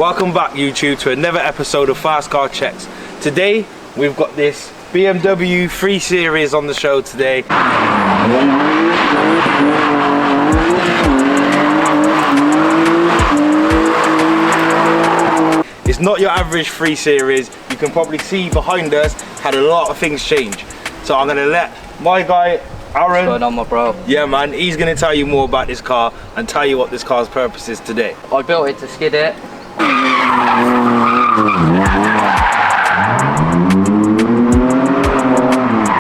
Welcome back, YouTube, to another episode of Fast Car Checks. Today we've got this BMW 3 Series on the show today. It's not your average 3 Series. You can probably see behind us had a lot of things change. So I'm gonna let my guy Aaron. What's going on, my bro? Yeah, man, he's gonna tell you more about this car and tell you what this car's purpose is today. I built it to skid it.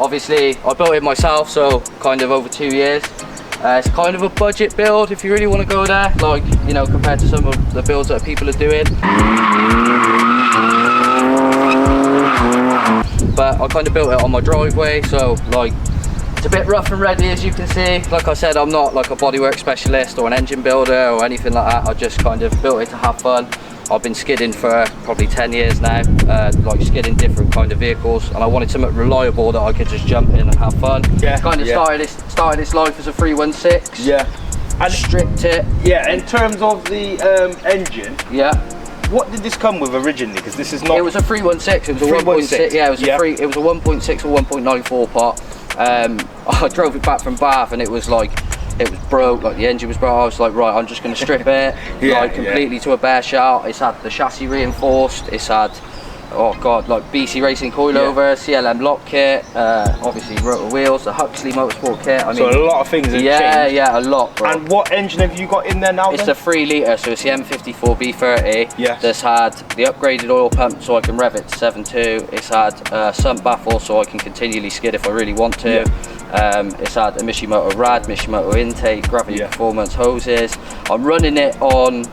Obviously, I built it myself, so kind of over 2 years. It's kind of a budget build if you really want to go there, like, you know, compared to some of the builds that people are doing. But I kind of built it on my driveway, so like, it's a bit rough and ready, as you can see. Like I said, I'm not like a bodywork specialist or an engine builder or anything like that. I just kind of built it to have fun. I've been skidding for probably 10 years now, like skidding different kind of vehicles, and I wanted something reliable that I could just jump in and have fun. Yeah, kind of started its life as a 316. Yeah. And stripped it. Yeah, in terms of the engine. Yeah. What did this come with originally? Because this is not. It was a 316. It was a 1.6. Yeah, it was a 1.6 or 1.94 pot. I drove it back from Bath, and it was like, it was broke, like the engine was broke. I was like, right, I'm just going to strip it, like completely to a bare shell. It's had the chassis reinforced, it's had, oh god, like BC Racing coilover, CLM lock kit, obviously rotor wheels, the Huxley Motorsport kit. I mean, so a lot of things have changed. Yeah, a lot, bro. And what engine have you got in there now? It's a 3 litre, so it's the M54 B30. Yes. That's had the upgraded oil pump so I can rev it to 7.2. It's had sump baffle so I can continually skid if I really want to. It's had a Mishimoto rad, Mishimoto intake, gravity performance hoses. I'm running it on,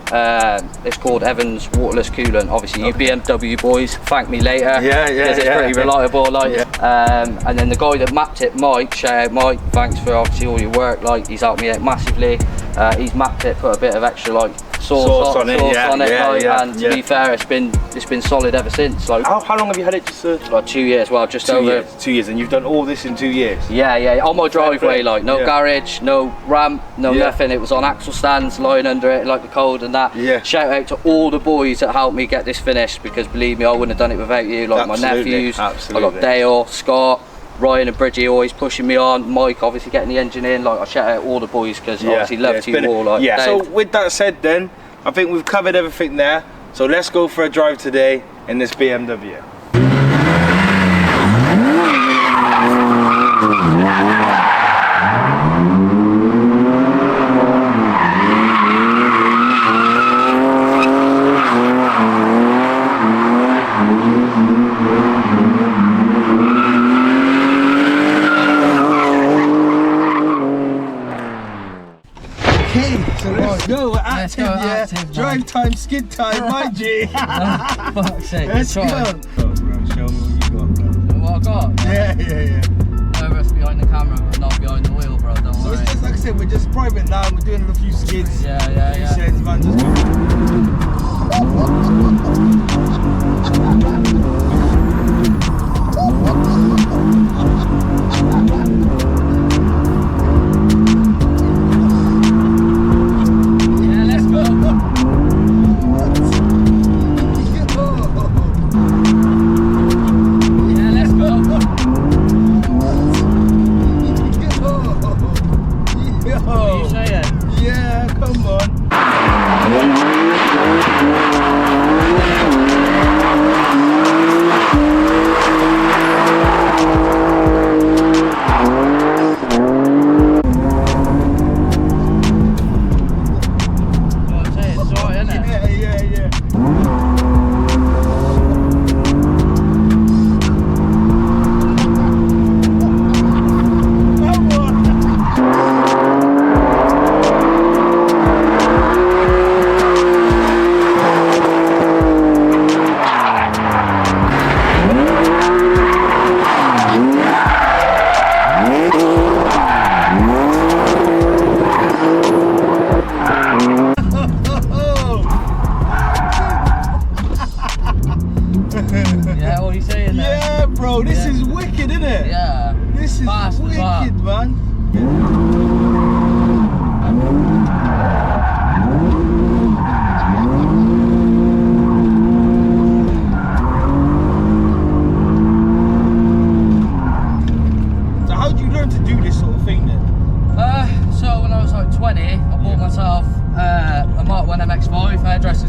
it's called Evans waterless coolant. Obviously, you BMW boys, thank me later. Because it's pretty reliable. Like, and then the guy that mapped it, Mike, shout out Mike, thanks for obviously all your work. Like, he's helped me out massively. He's mapped it, put a bit of extra like sauce on it, and to be fair, it's been solid ever since. Like, how long have you had it? Just like 2 years. Well, just over 2 years, and you've done all this in 2 years. Yeah, on my driveway, like no garage, no ramp, no nothing. It was on axle stands, lying under it like the cold and that. Shout out to all the boys that helped me get this finished, because believe me, I wouldn't have done it without you. Like my nephews, I got Dale, Scott, Ryan and Bridgie always pushing me on, Mike obviously getting the engine in. Like, I shout out all the boys because obviously love to you all. Like, so with that said, then I think we've covered everything there. So let's go for a drive today in this BMW. Go, we're active, drive time, skid time, my G. Fuck's sake, let's go. Show me what you got, bro. What I got? Yeah. No rest behind the camera, but not behind the wheel, bro, don't worry. So it's just, like I said, we're just private now, we're doing a few skids. Yeah. Sheds, man,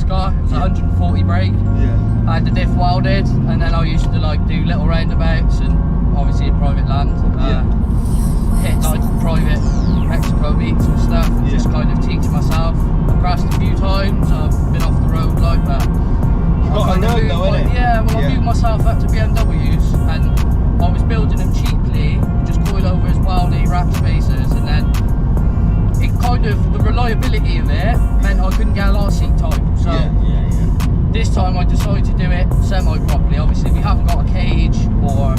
car. It was 140 brake. Yeah. I had the diff welded, and then I used to like do little roundabouts and obviously in private land. Hit like private Mexico meets and stuff. Yeah. Just kind of teaching myself. I've crashed a few times. I've been off the road like that. You got to learn though, innit? Yeah, well, I moved myself up to BMWs, and I was building them cheaply, just coilovers, weldy, rack spacers, and then it kind of, the reliability of it meant I couldn't get a lot of seat time. So this time I decided to do it semi-properly. Obviously we haven't got a cage or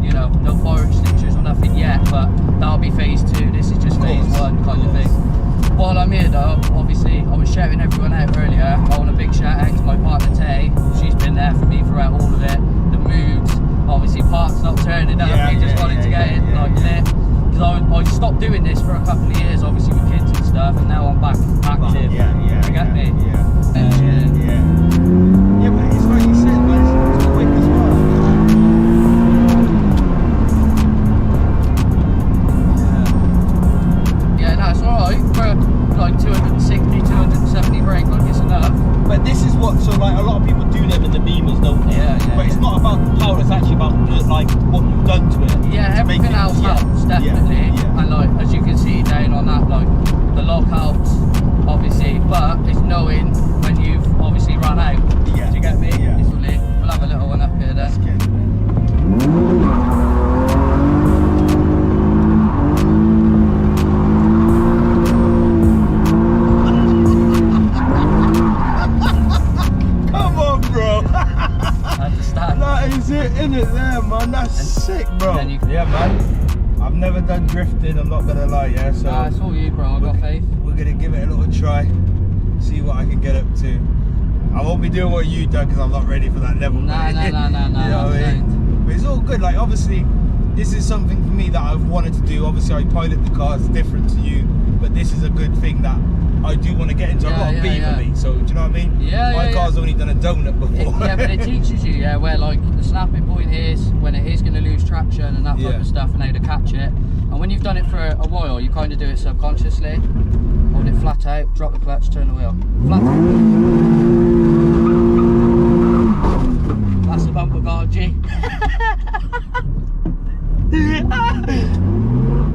you know, no fire extinguishers or nothing yet, but that'll be phase 2. This is just phase 1 kind of thing. While I'm here though, obviously I was shouting everyone out earlier. I want a big shout out to my partner Tay. She's been there for me throughout all of it. The moods, obviously parts not turning up, we just wanted to get it like lit. Because I stopped doing this for a couple of years, obviously with kids and stuff, and now I'm back active. You get me? Yeah, but it's like you said, man, it's quick as well. Yeah, no, it's alright for like 260, 270 brake, like it's enough. But this is what, so like a lot of people do them in the Beamers, don't they? But it's not about the power, it's actually about like what you've done to it. Yeah, everything else helps, definitely. And like, as you can see down on that, like, the lock helps, obviously, but it's knowing when you've obviously run out. Do you get me? We'll have a little one up here then. Come on, bro. I understand. That is it, innit there, man. That's sick, bro. Yeah, man. I've never done drifting, I'm not gonna lie, yeah. So nah, it's all you, bro. I've got faith. We're gonna give it a little try, see what I can get up to. I won't be doing what you done because I'm not ready for that level. Nah. You know what I mean? But it's all good. Like, obviously, this is something for me that I've wanted to do. Obviously, I pilot the car, it's different to you, but this is a good thing that I do want to get into. I've got a Beaver, so do you know what I mean? My car's only done a donut before. But it teaches you, where like the snapping point is, when it is going to lose traction and that type of stuff, and how to catch it. And when you've done it for a while, you kind of do it subconsciously. Hold it flat out, drop the clutch, turn the wheel. Flat out. That's the bumper guard, G.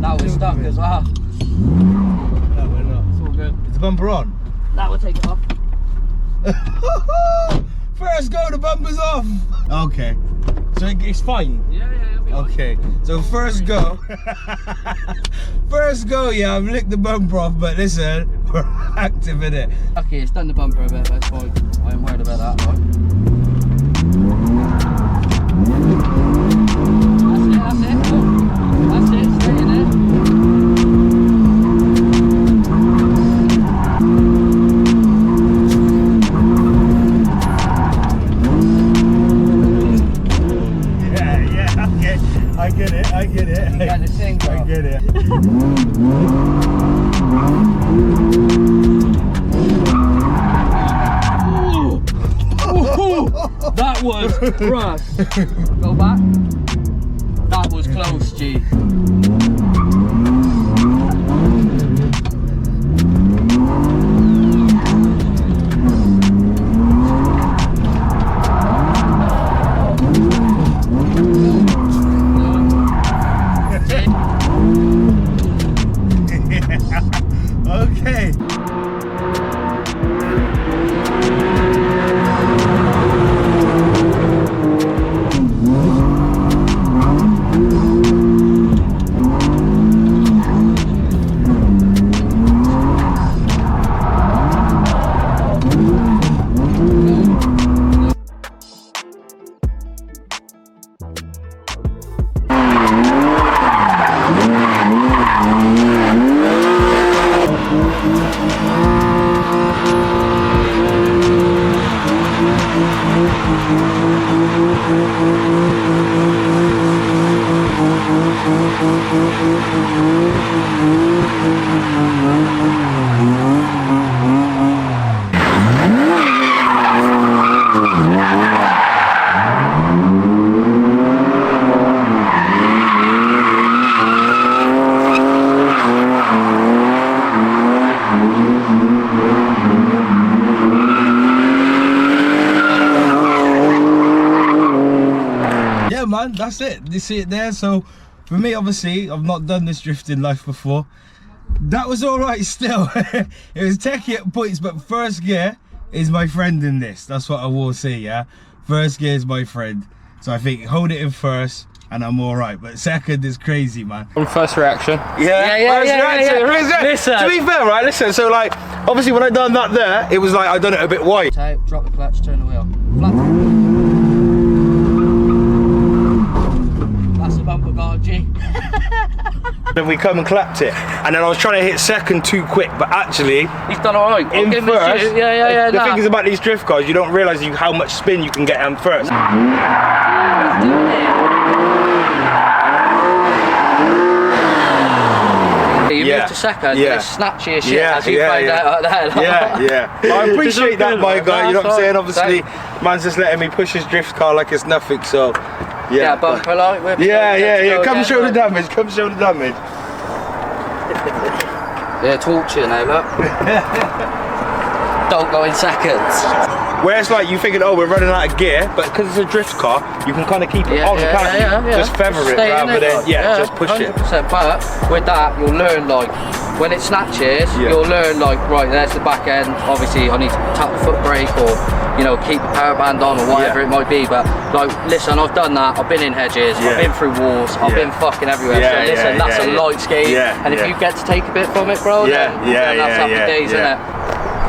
That was stuck as well. No, we're not. It's all good. Is the bumper on? That will take it off. First go, the bumper's off. Okay. So it's fine? Yeah, it'll be okay. So first go. First go, yeah, I've licked the bumper off, but listen, we're active in it. Okay, it's done the bumper a bit, but it's fine. I ain't worried about that, right? That's it. Oh, that's it, stay in it. I get it. You got the thing, bro. I get it. That was rough. Go back. That was close, G. Okay. That's it. You see it there. So for me, obviously, I've not done this drifting life before. That was all right still. It was techie at points, but first gear is my friend in this. That's what I will say, yeah? First gear is my friend. So I think hold it in first and I'm all right. But second is crazy, man. First reaction. Yeah. Listen. To be fair, right, listen, so like, obviously when I done that there, it was like, I done it a bit wide. Tape, drop the clutch, turn the wheel. Flat. That's the bumper guard, G. Then we come and clapped it, and then I was trying to hit second too quick, but actually he's done all right. in first. The nah. thing is about these drift cars, you don't realise how much spin you can get in first. You move to second, it's snatchy as shit as you find out there. I appreciate that, my guy. You know what I'm saying? Obviously, man's just letting me push his drift car like it's nothing. So yeah, bumper light. Come show the damage. Come show the damage. Yeah, torch you now, look. Don't go in seconds. Where it's like you thinking, oh, we're running out of gear, but because it's a drift car, you can kind of keep it on, can't you? Just feather it rather than just push 100%, it. But with that, you'll learn like when it snatches, you'll learn like right, there's the back end. Obviously, I need to tap the foot brake or keep the power band on or whatever it might be. But like, listen, I've done that. I've been in hedges. I've been through walls. I've been fucking everywhere. So listen, that's a light scheme. And if you get to take a bit from it, bro, then that's happy days, isn't it?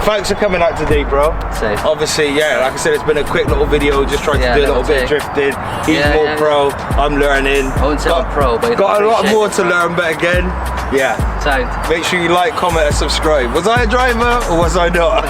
Thanks for coming out today, bro. Safe. Obviously, like I said, it's been a quick little video, just trying to do a little bit of drifting. He's more pro, I'm learning. I wouldn't say I'm pro, but got a lot more to learn, but again, sound. Make sure you like, comment and subscribe. Was I a driver or was I not?